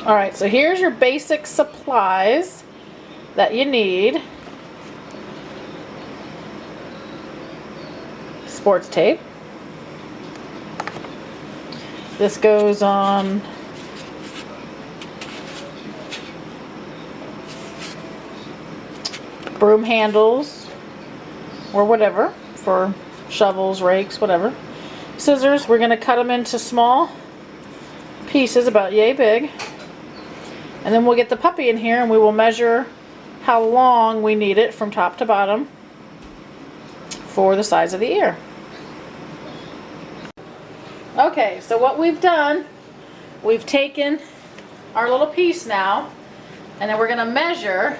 Alright, so here's your basic supplies that you need. Sports tape. This goes on broom handles or whatever for shovels, rakes, whatever. Scissors, we're going to cut them into small pieces about yay big. And then we'll get the puppy in here and we will measure how long we need it from top to bottom for the size of the ear. Okay, so what we've done, we've taken our little piece now, and then we're going to measure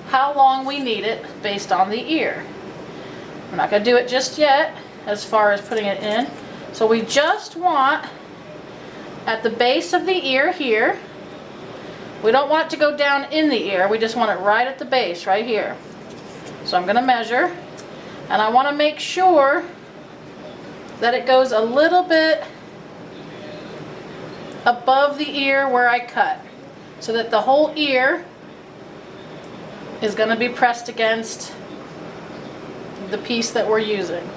how long we need it based on the ear. We're not going to do it just yet as far as putting it in. So we just want at the base of the ear here. We don't want it to go down in the ear, we just want it right at the base, right here. So I'm going to measure, and I want to make sure that it goes a little bit above the ear where I cut, so that the whole ear is going to be pressed against the piece that we're using.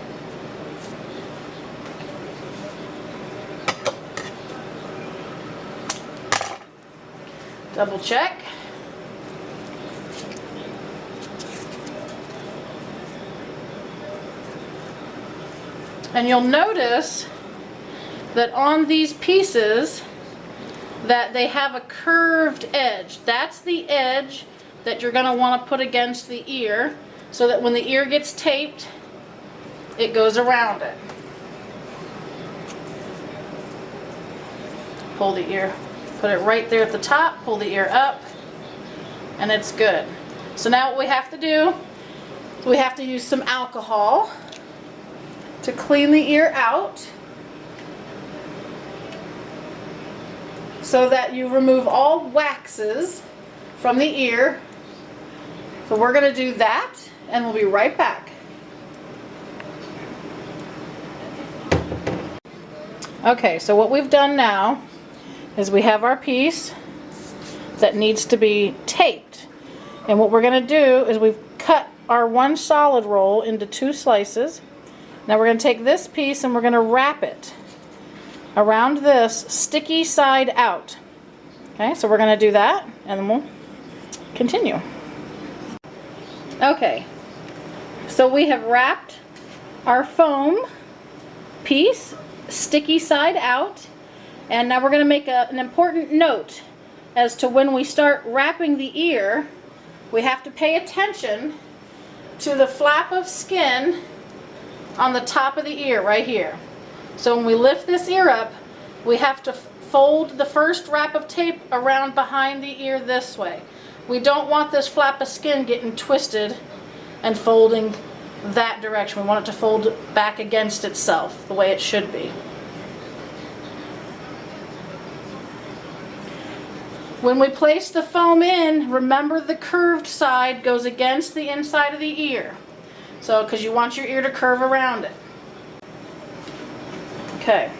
Double check. And you'll notice that on these pieces that they have a curved edge. That's the edge that you're going to want to put against the ear so that when the ear gets taped, it goes around it. Pull the ear. Put it right there at the top, pull the ear up, and it's good. So now what we have to do, we have to use some alcohol to clean the ear out so that you remove all waxes from the ear. So we're going to do that, and we'll be right back. Okay, so what we've done now is we have our piece that needs to be taped. And what we're going to do is we've cut our one solid roll into 2 slices. Now we're going to take this piece and we're going to wrap it around this sticky side out. Okay, so we're going to do that and then we'll continue. Okay, so we have wrapped our foam piece sticky side out. And now we're going to make an important note as to when we start wrapping the ear. We have to pay attention to the flap of skin on the top of the ear right here. So when we lift this ear up, we have to fold the first wrap of tape around behind the ear this way. We don't want this flap of skin getting twisted and folding that direction. We want it to fold back against itself the way it should be. When we place the foam in, remember the curved side goes against the inside of the ear. So, because you want your ear to curve around it. Okay.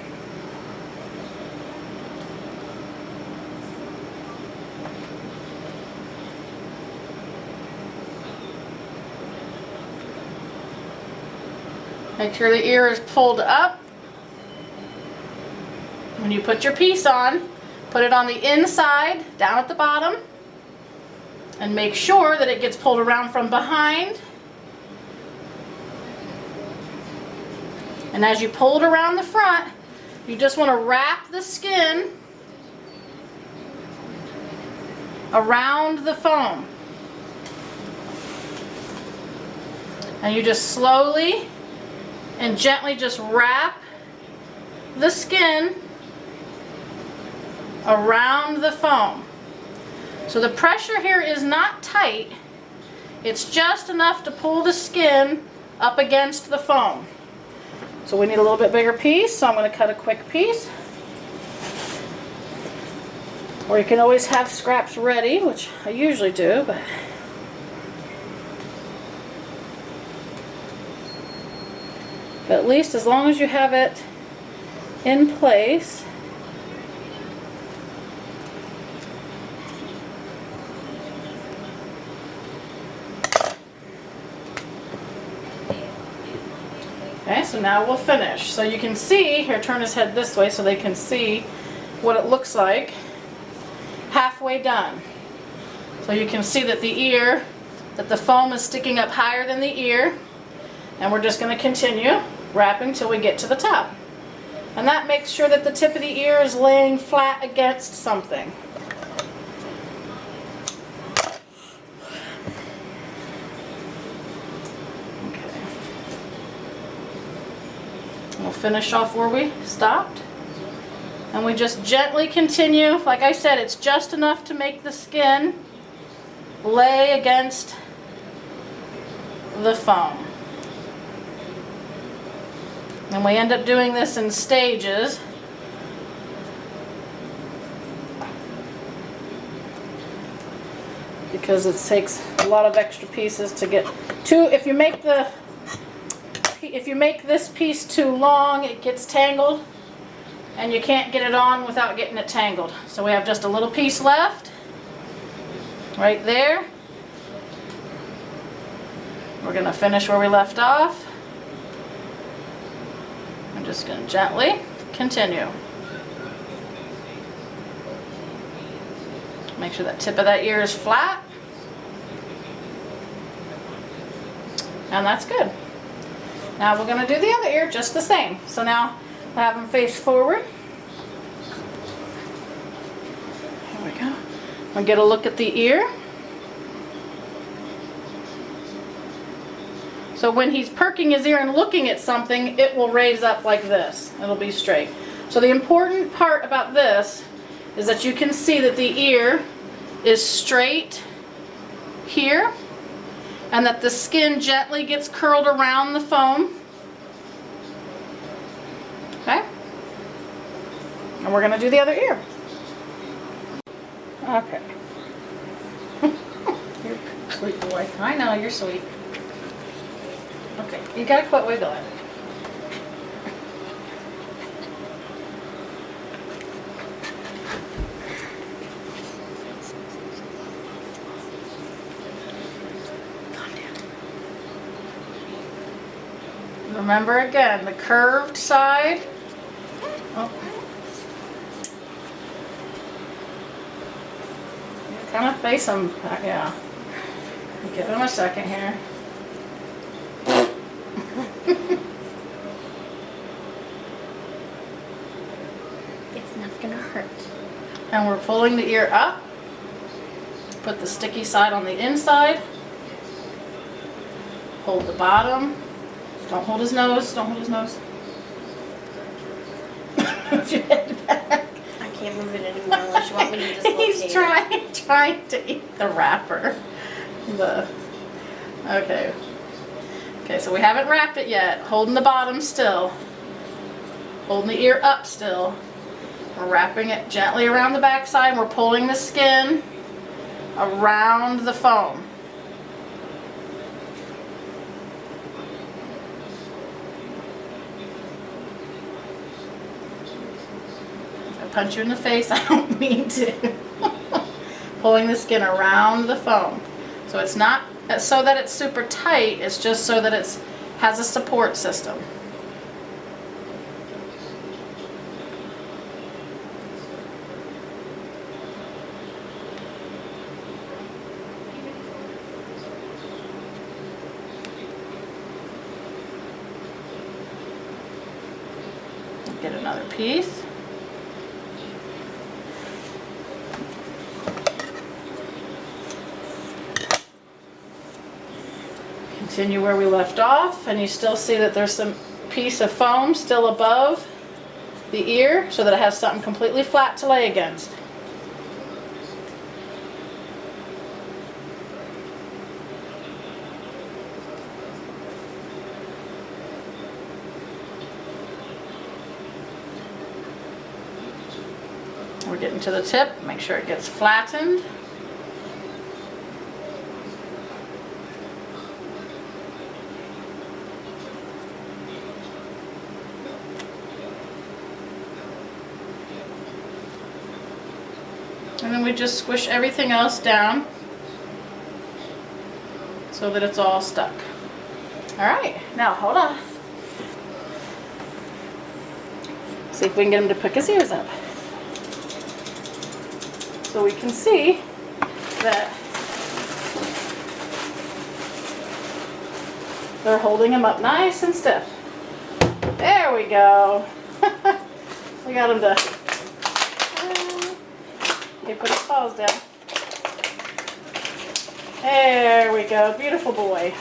Make sure the ear is pulled up. When you put your piece on, put it on the inside, down at the bottom, and make sure that it gets pulled around from behind. And as you pull it around the front, you just want to wrap the skin around the foam. And you just slowly and gently just wrap the skin around the foam. So the pressure here is not tight, it's just enough to pull the skin up against the foam. So we need a little bit bigger piece, so I'm going to cut a quick piece. Or you can always have scraps ready, which I usually do, but at least as long as you have it in place, Okay, so now we'll finish. So you can see, here, turn his head this way so they can see what it looks like halfway done. So you can see that the ear, that the foam is sticking up higher than the ear, and we're just going to continue wrapping till we get to the top. And that makes sure that the tip of the ear is laying flat against something. Okay. We'll finish off where we stopped. And we just gently continue. Like I said, it's just enough to make the skin lay against the foam. And we end up doing this in stages. Because it takes a lot of extra pieces to get to. If you make this piece too long, it gets tangled and you can't get it on without getting it tangled. So we have just a little piece left right there. We're going to finish where we left off. I'm just going to gently continue. Make sure that tip of that ear is flat. And that's good. Now we're going to do the other ear just the same. So now I have them face forward. Here we go. I'll get a look at the ear. So when he's perking his ear and looking at something, it will raise up like this. It'll be straight. So the important part about this is that you can see that the ear is straight here, and that the skin gently gets curled around the foam. Okay? And we're going to do the other ear. Okay. You're a sweet boy. I know, you're sweet. Okay, you gotta quit wiggling. Remember again, the curved side. Oh. You kind of face them, yeah. Give him a second here. It's not gonna hurt. And we're pulling the ear up. Put the sticky side on the inside. Hold the bottom. Don't hold his nose. Don't hold his nose. Put your head back. I can't move it anymore unless you want me to dislocate He's trying to eat the wrapper. Okay. Okay, so we haven't wrapped it yet. Holding the bottom still. Holding the ear up still. We're wrapping it gently around the back side. We're pulling the skin around the foam. If I punch you in the face, I don't mean to. Pulling the skin around the foam. So it's not so that it's super tight, it's just so that it has a support system. Get another piece. Continue where we left off, and you still see that there's some piece of foam still above the ear so that it has something completely flat to lay against. We're getting to the tip, make sure it gets flattened. And then we just squish everything else down so that it's all stuck. All right, now hold on. See if we can get him to pick his ears up. So we can see that they're holding him up nice and stiff. There we go. We got him to. Okay, put his paws down. There we go. Beautiful boy.